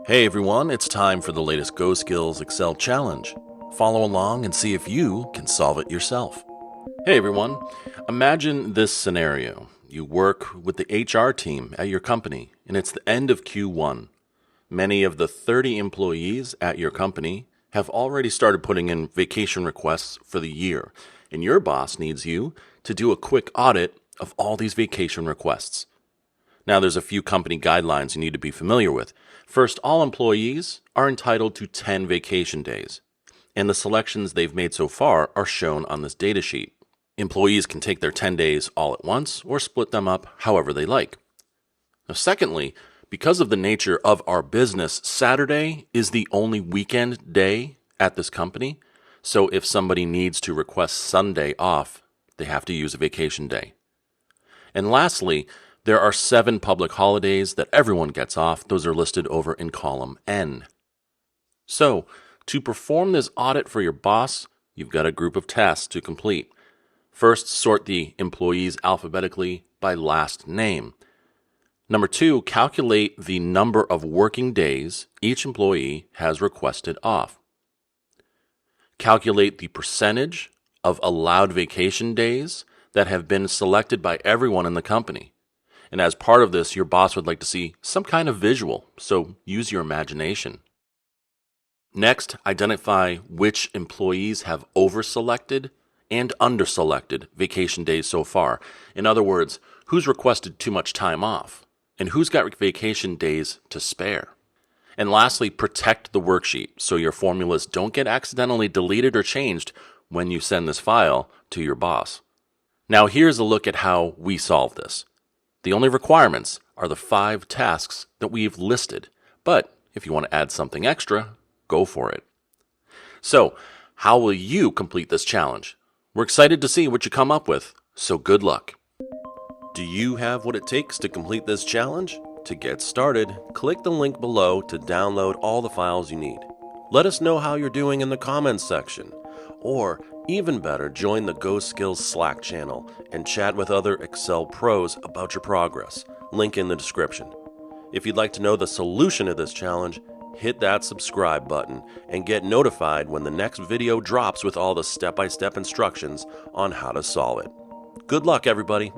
Hey everyone, it's time for the latest GoSkills Excel challenge. Follow along and see if you can solve it yourself. Hey everyone, imagine this scenario. You work with the HR team at your company and it's the end of Q1. Many of the 30 employees at your company have already started putting in vacation requests for the year, and your boss needs you to do a quick audit of all these vacation requests. Now, there's a few company guidelines you need to be familiar with. First, all employees are entitled to 10 vacation days, and the selections they've made so far are shown on this data sheet. Employees can take their 10 days all at once or split them up however they like. Now, secondly, because of the nature of our business, Saturday is the only weekend day at this company, so if somebody needs to request Sunday off, they have to use a vacation day. And lastly, there are 7 public holidays that everyone gets off. Those are listed over in column N. So, to perform this audit for your boss, you've got a group of tasks to complete. First, sort the employees alphabetically by last name. Number 2, calculate the number of working days each employee has requested off. Calculate the percentage of allowed vacation days that have been selected by everyone in the company. And as part of this, your boss would like to see some kind of visual, so use your imagination. Next, identify which employees have overselected and underselected vacation days so far. In other words, who's requested too much time off and who's got vacation days to spare. And lastly, protect the worksheet so your formulas don't get accidentally deleted or changed when you send this file to your boss. Now here's a look at how we solve this. The only requirements are the 5 tasks that we've listed, but if you want to add something extra, go for it. So, how will you complete this challenge? We're excited to see what you come up with, so good luck. Do you have what it takes to complete this challenge? To get started, click the link below to download all the files you need. Let us know how you're doing in the comments section, or even better, join the GoSkills Slack channel and chat with other Excel pros about your progress. Link in the description. If you'd like to know the solution to this challenge, hit that subscribe button and get notified when the next video drops with all the step-by-step instructions on how to solve it. Good luck, everybody!